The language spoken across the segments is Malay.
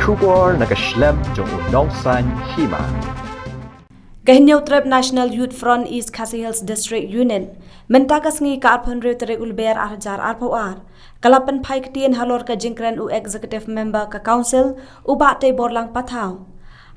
Shubor nakaslem jong unongsan hima. Kahinyaw Trib National Youth Front East Khasi Hills District Unit mentakas ngi ka arpon tere ulber arjar arpawar kalapan phai ktien halor ka jingkran u executive member ka council uba te borlang pathaw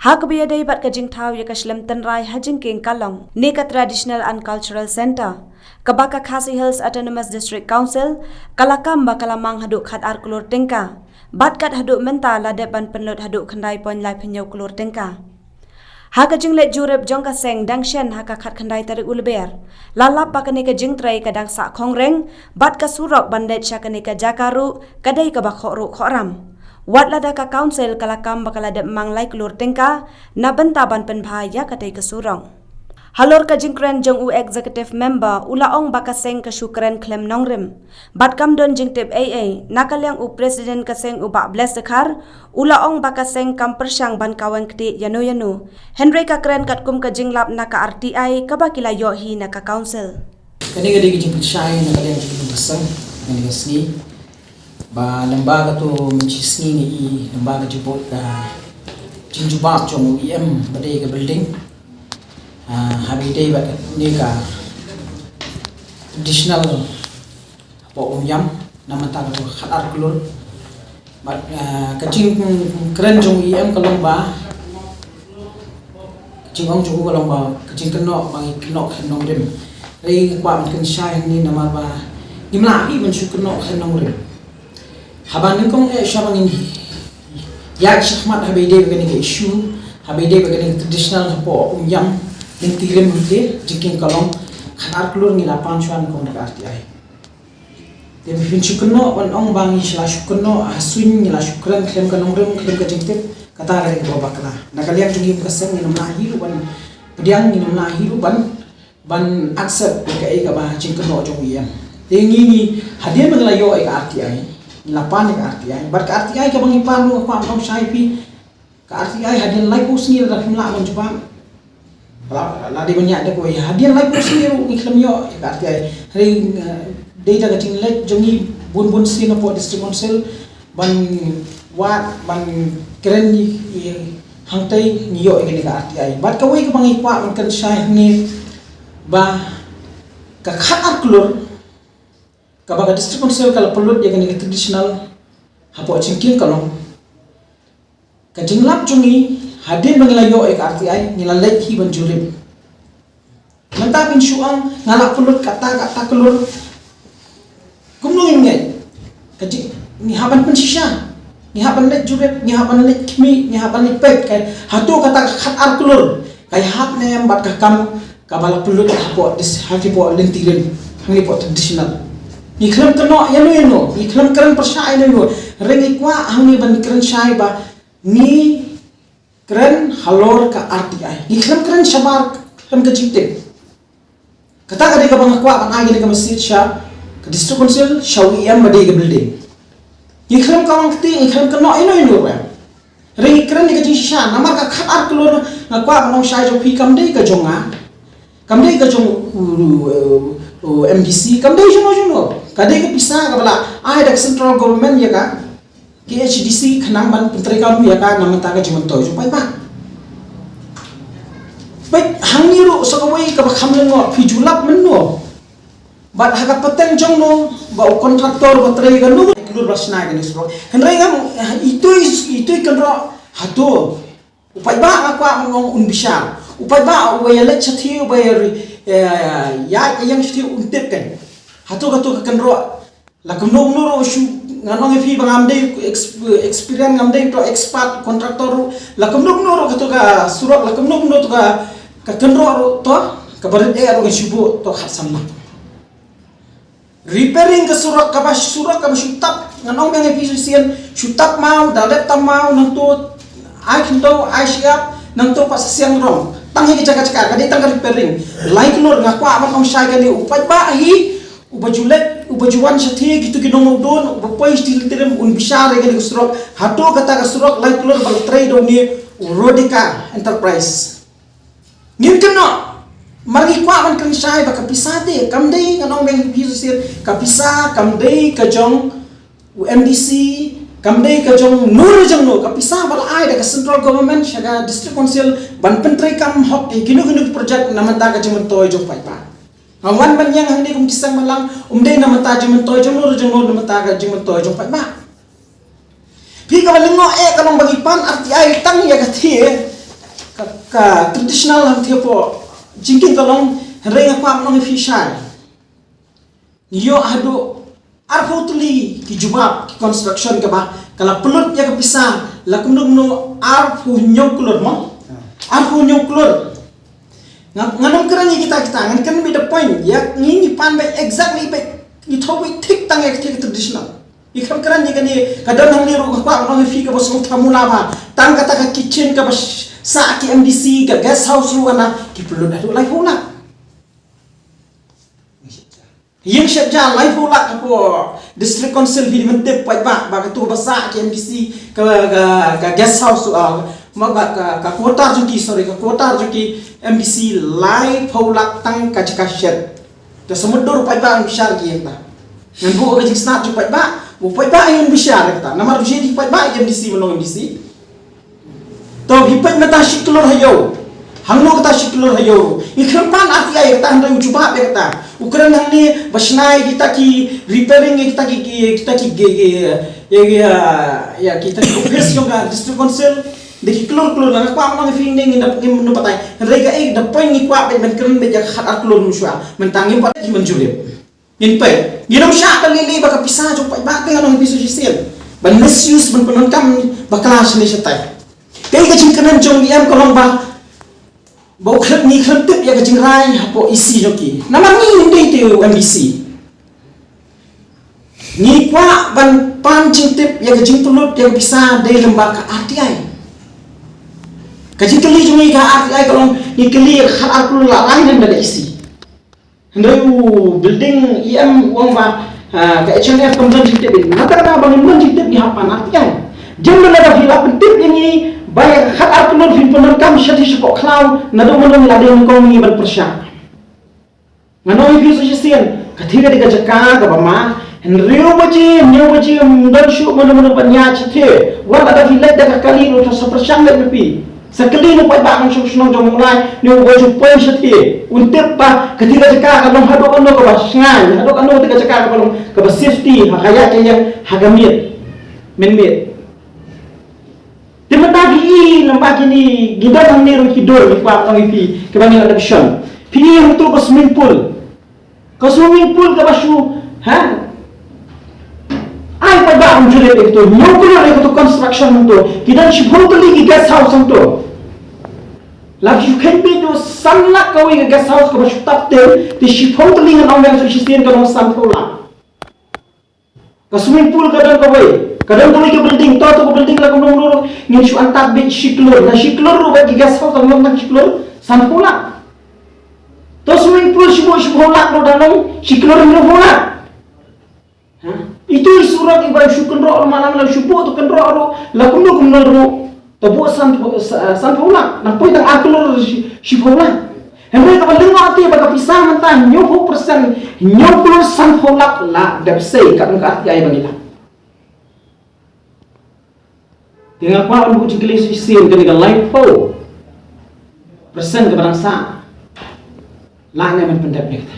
hak biya dei bat ka jingthaw ya kaslam tanrai hajingking kalong ni ka traditional and cultural center kabaka Khasi Hills Autonomous District Council kalakam bakalamang haduk khat ar kulur tingka bat kat haduk menta ladepan penlut haduk khandai pon lai penyaw kulur tingka haka jinglet jurep jongka seng dangshen haka khat khandai tarik ulber lalap bakane ka jingtrai kadang sa khongreng bat ka surok bandet syakane ka jakaru kadai ka bakhoro khoram wat lada ka council kalakam bakalade manglai kulur tingka na benta ban penbhaya kadai ka surong halor ka jingkren jong u executive member ulaong baka seng ka syukran klem nongrim bat kam don jingtip aa nakalyang u president ka seng u ba bless dekhar ulaong baka seng kam persyang ban kawan kti yanu henry ka kren kat kum ka jinglap na ka rti ka bakila yo hi na ka council kani gadi jing persyai na kalian jing pasang kani gasni ba lembaga to mencisni ni lembaga jebot ka jinjubab jong em badai ka building hari day bakat ni ka traditional po yam nama ta ko khatar kulur bat kacing keren jong em kalong ba kacing ong jong kalong ba kacing keno bang keno khenong rim rei kwa kan shai ni nama ba imla hi ben shu keno khenong rim haban kong shabang ni ya shahmat habe day bagani ke issue habe day bagani traditional po yam yang tirim mungkin jiking kalong khanar kulur ngi lapan chuan kong dak RTI te bin chukno on ong bangi shla shukno aswin ngi la shukran klem kanong rem klem ka jingtip kata ga ko bakla nakalian jungim kaseng ngi namna hiru ban pediang ngi namna hiru ban accept ka e ka ba jingkno jong yem te ngi hadian mangla yo e ka RTI lapan ka RTI bar ka RTI ka bangi palu ko am shai pi ka RTI hadian lai pus ngi ra himla mon jubam la di banyak dak we hadian lai pun siru iklam yo arti hari data kacing let jongi bun sino po district council ban wat ban keren ni hangtai ni yo ikani ka arti bat ka we ka bangi kwa man kan syai ni ba ka khat klur ka ba district council kala pelut ya kani traditional hapo cingking kalong ka jinglap jongi hadin mengilayo ek RTI ngilalek hi banjulim menta bin syuang ngalak pulut kata kelur kumnungin ngai kaji ni haban pensisya ni haban let jurep ni haban let kimi ni haban let pek kai hatu kata khatar kelur kai hap ne bat ka kam kabala pulut hapo dis hati po lentiren hangi po traditional ni klam keno yano ni klam keren persya yano rengi kwa hangi ban keren syai ba ni keren halor ka RTI iklam keren shabar klam ka jipte kata ka de ka bang kwa ban agi de ka masjid sha ka district council shawi em bade ka building iklam ka wang ti iklam ka no ino ba ring keren de ka jing sha namar ka khatar klor na kwa ban shai jo phi kam de ka jonga kam de ka jong MDC kam de jono ka de ka pisa ka bala ai da central government ya ka KHDC khanang ban puntrai kamu ya ka namanta ka jimanto jo pai ba bai hangiru sokawai ka bakhamlengo pijulap menno bat haka pateng jongno ba kontraktor batrai ka nu kulur basna ka ni sro henrai ngam itu kan ro hatu upai ba akwa ngong unbisha upai ba wayale chathi bayar ya yang chathi untep kan hatu kan ro lakumno no shu nganong fi bangamde experience ngamde to expert kontraktor lakumno no to ka surok lakumno no to ka kenro to ka barit ro ka shubu to khasamna repairing ka surok ka shutap nganong bang fi sien shutap mau dalet tam mau nang to ai khinto ai siap nang to pas siang rong tangi ki caka-caka ka di tang repairing like lor ngakwa amang syai ka ni upai ba hi ubajuan sathi gitu kinong don upai stil terem un bisar ga surok hato kata ka surok like lor bal trai do ni Rodika Enterprise ngin kena mari kwa man kan syai ba kapisate kamdei kanong beng hisir kapisa kamdei ka jong MDC Kamdei ka jong nur jong no ka pisah bal ai da ka central government shaga district council ban pentrai kam hok ginu project namanta ka jong toy jong pai pa. Wan ban yang handi kum kisang malang dei namanta jong toy jong nur namanta ka jong toy jong pai pa. Pi ka balingo kalong bagi pan arti ai tang ya ka thi ka traditional ham thi po jingkin kalong renga pa nong fi shai. Yo ado arfutuli ki jubab ki construction ka ba kala pelut ya ka pisah lakum no arfu nyoklur mo arfu nyoklur nganong kerani kita ngan kan be the point ya ngini pan ba exactly ba ni thobi thik tang ek thik traditional ikam kerani kan ni kadang nang ni ru ka no fi ka bosong thamula ba tang kata ka kitchen ka ba sa ki MDC ka guest house ru kana ki pelut adu lai huna yang sejak live ulak ko district council di mentep pai ba tu basa ke MDC ka guest house ka kota juki MDC live ulak tang ka shed ta semudur pai ba besar gi ta ngan bu ka snap ju pai ba yang besar ta namar ji di pai ba MDC menong MDC to hipat mata shiklor hayo hangno kata shiklor hayo ikram pan ati ay kata handai ujuba be kata ukuran hang ni basnai kita ki repairing kita ki ya kita ki office juga district council de klor lang kwa mang finding ina no patay rega ek da point ni kwa ben kren be jak khat klor muswa mentangi pat ki menjulip in pe ginam sha ta lili ba ka pisah jo pa ba te anong piso sel ban misuse ban penon baklas ni setai kai ka jingkanan jong yam kolong ba bau khlep ni khlep tip ya ka jingrai hapo isi joki namang ni ndei te MDC ni kwa ban pan jingtip ya ka jingpulut ya bisa dei lembak ka RTI ka jingkeli jungi ka RTI kolong ni keli khat arkul la lain dan ada isi ndai building IM wong ba ka HNF kemudian jingtip ni mata na bang jingtip di hapan RTI jeng la fila pentip ini baik khat arkulur fin penonton syati sepok klau nado mono lade ngkong ni berpersyak ngano ibu suggestion kathira diga jaka ka bama nrio baji ndan shu mono banya chite wala ada filet daga kali no sa persyang le pi sakali no pai ba ng sung jong mulai ni go ju pai syati untip pa kathira jaka ka long hado ano ka basngan hado ano diga jaka ka long ka safety hakaya kaya hagamit menmit Timatagi lembagi ni gidan ang nero kidor ni kwa tang ipi kebangin election. Pini yang tu ke swimming pool. Ke swimming pool ke basu, ha? Ai pa ba ang julet itu? Nyokolo itu construction itu. Gidan si totally guest house itu. Lagi you can be do sannak kau ke guest house ke basu tapte, di si totally ngan ang yang susisian ke nong sampola. Ke swimming pool kadang kau kadang tuloy ke building to building la kung nung ngin su antak be shiklor na shiklor ro ba gigas ho tang nang shiklor sampula to swimming pool si bola ro danong shiklor ro bola ha itu surat iba su kun ro malam la su bo to kun ro la kung ro to bo sampula na poi tang aklor si bola Henry ka baling ati ba pisah mentah 90% 90% sampula la depsay ka ka ay bangila dengan kuat untuk jengkelis isim ketika live po persen keberangsa lah ni menpendap ni kata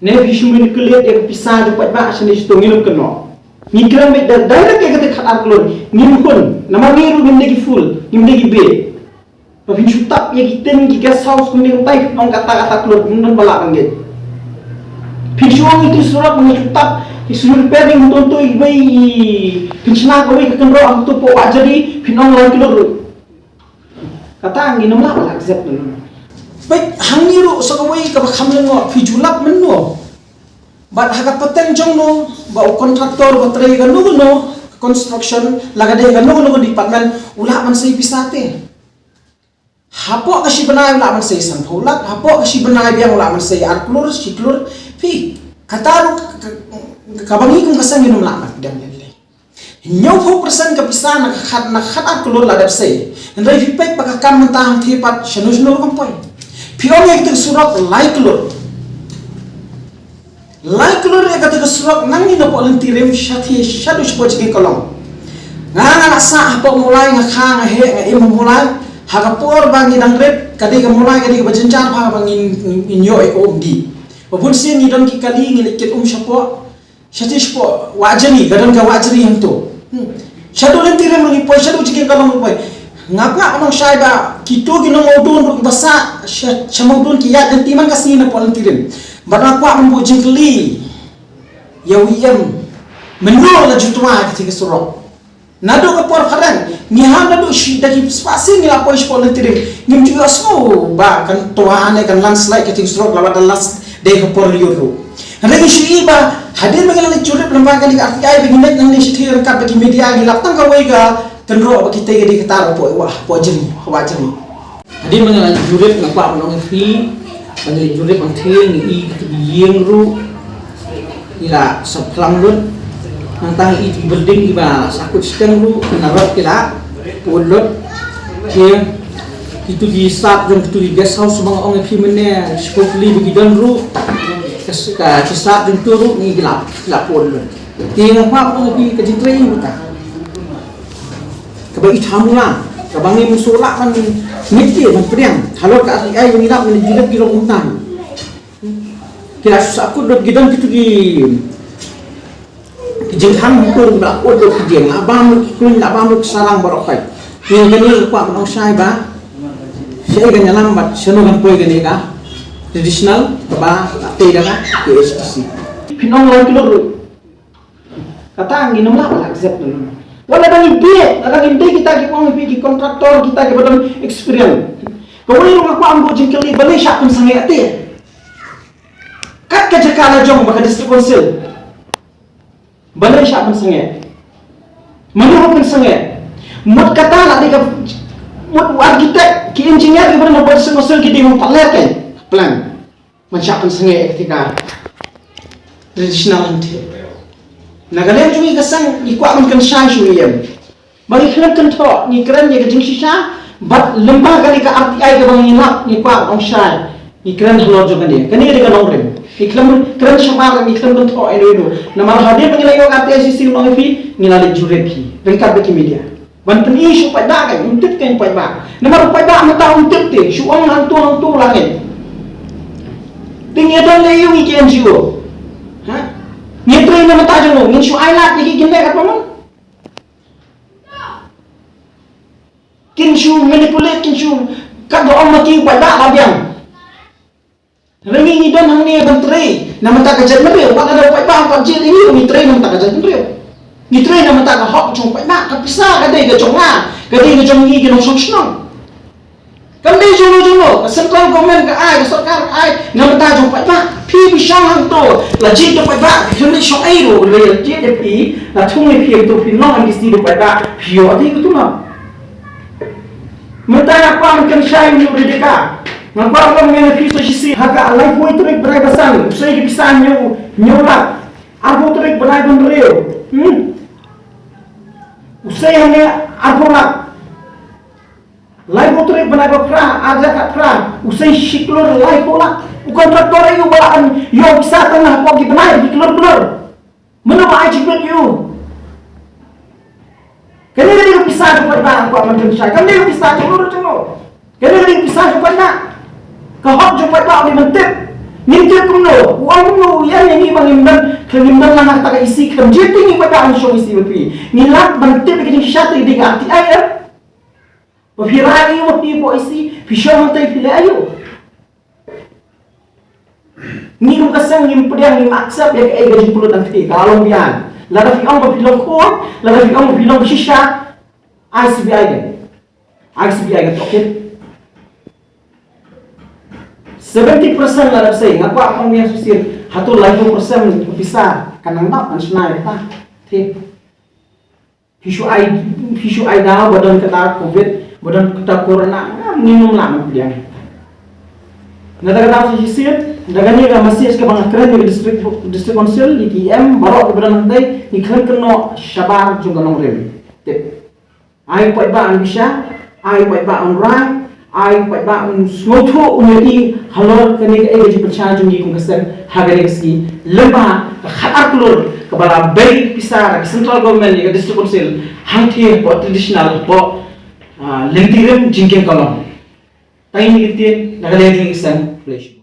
ne isu ni kelihat yang pisah dapat ba sini situ nginum keno ni kram be direct ke kata khat arklon nginum pun nama ni ru lagi full lagi be tapi jutap ya kita ni guest house kuning tai nong kata klon nong balak ngit pisuang itu surat mengetap isu repairing untuk ibai kencana kau ikan roh ang tu po wajari pinong lagi lor kata angin nomla lah accept dulu baik hangiru sakawai ka bakam lengo pijulap menno bat haga paten jong no ba kontraktor batrai ga no construction lagade ga no department ulah man sei bisate hapo kasi banay ulah man sei sanpulak hapo kasi banay biang ulah man sei arklur siklur pi kataru kabangi kung kasang minum lamat dam nilai 90% kapisa nakhat arkulur ladap sei ndai fipek pakakam mentang thipat shanus nur kompoy piong ek surat like lur lai keluar ya kata keserok nang ni nopo lentirem syati syadu sebuah cegi kolong ngana sa apa mulai ngakang he ngim mulai hakapor bangi dang rep kadi ke mulai kadi ke bajencar pa bangin inyo eko umdi wapun sin ni don ki kali ngilikit syapo syati syapo wajani gadon ka wajari yang tu syadu lentirem ngi poi syadu cegi kolong poi ngapa anong syai ba kito ginong odun ru basa syamodun ki ya dan timan kasih na po lentirem Barang kuat membujing keli, ya wiyam menol la jutwa ketika surok. Nado kapor karen, nihan nado dari spasi ni lapoi sepuluh tirim, ngim juga semua kan tuan kan landslide ketika surok lawat las day kapor liuru. Hari ini ba hadir mengenai curip lembaga di RTI begini yang disihir kat bagi media ni lapang kawai ga tenro bagi kita di ketar poi wah pojeni wajeni. Hadir mengenai curip ngapa menong fi Bagi jurip ang ting i yang ru ila saplang lut nantang i berding iba sakut sedang ru kenarot kila ulot ke itu di sap jong itu di guest house mga ong pi mene skopli begidan ru ka sap jong turu ni gila ulot ting apa ong pi kajitre buta kabai thamula kabangi musulak kan miti man priang halor ka ai ngirap ni jilap gilong untan kira aku dot gidan kitu gi jenghang hukur ba ko dot jeng abam kun abam sarang barokai ni gani ko ang sai ba sai ga nyalam bat sono kan poi gani ka traditional ba te da ka KSTC pinong lain kilor kata ang ginom la accept dulu wala nang hindi kita gipong ipigi kontraktor kita gipadang experience. Kawali nung ako ang bujing kali balay siya kung sangi ati. Kat kajakala jong baka district council. Balay siya kung sangi. Manuho kung sangi. Mut katala di ka mut arkitek ki engineer gipadang mabot sa council ki di mo palete plan. Man siya kung sangi ketika traditional ante. Nagalem cumi kasang ikuat man kan syai syuyem. Bagi kena tentok ni keren ya kejeng sisa bat lembah kali ka RTI ka bang ilap ni kuat ong syai. Ni keren halor jo kan dia. Kani dia kan ongrem. Iklam keren syamar ni iklam tentok edo. Nama hadir mengilayo RTI sisi long fi ngilalik jurepi. Lengkap beki media. Ban peni syu pada kan untip kan pada. Nama pada mata untip te syu ong hantu langit. Tinggi dan leyu iki NGO. Ha? Nyetrei nama tajam lo, ngin syu ailat jadi gini kat mana? Kin syu manipulate, kin syu kat doang mati pada labiang. Rengi ni don hang ni bantri, nama tak kajet mereu, pada ada pada apa jil ini nyetrei nama tak kajet mereu. Nyetrei nama tak hok cung pada, kapisa kadai ke conga, kadai ke congi ke nong senang. Kami jono central government ke ai, sarkar ai, nama tak jong pada. Pi bisang hang to la jit to pada kami syong ai ro le jit de pi la thung ni pi to pi no ang isi do pada pio ati ku tu ma mata apa ang kan syai ni berdeka ngapa ang ngene pi so sisi haka alai foi trek berai basan usai ki pisan nyola arbo trek berai bon reo usai hanya arbo la lai mo trek berai ba fra aja kat fra usai shiklor lai pola kontraktor itu balaan yo bisa tengah kok benar di keluar menapa ai cikut you kene dia bisa dapat bang kok macam saya kan dia bisa celur kene dia bisa dapat nak ke hok dapat bang di mentep nintip kuno uang kuno yang ini bang imban lah tak isi kerja tinggi pada ansho isi bepi nilak mentep begini syatri di arti air berfirani waktu po isi pisau mentai pilih ayo ni lu kasang ni pediang ni maksab ya ke gaji puluh nanti kalau bian lada fi ong bilong ko lada fi ong bilong shisha ICBI kan okey 70% lada say ngapa akong niya susir hatul 50% bisa kanang tak kan senai ta ti Fishu ai dah badan kata covid badan kata corona minum lama pediang Nada-nada sisir, dagannya ka masih ke bang keren di district council di KM baru ke beran nanti ni keren keno syabar juga nong rem. Tip. Ai pai ba an bisa, ai pai ba an rai, ai pai ba smotho unai halor kani ai gaji percaya jungi kung kasen hagari kaski leba khatar klur kebala bay pisar central government ni district council hangthi po traditional po lengtirem jingke kolom tai ni kitin nagaleng isan place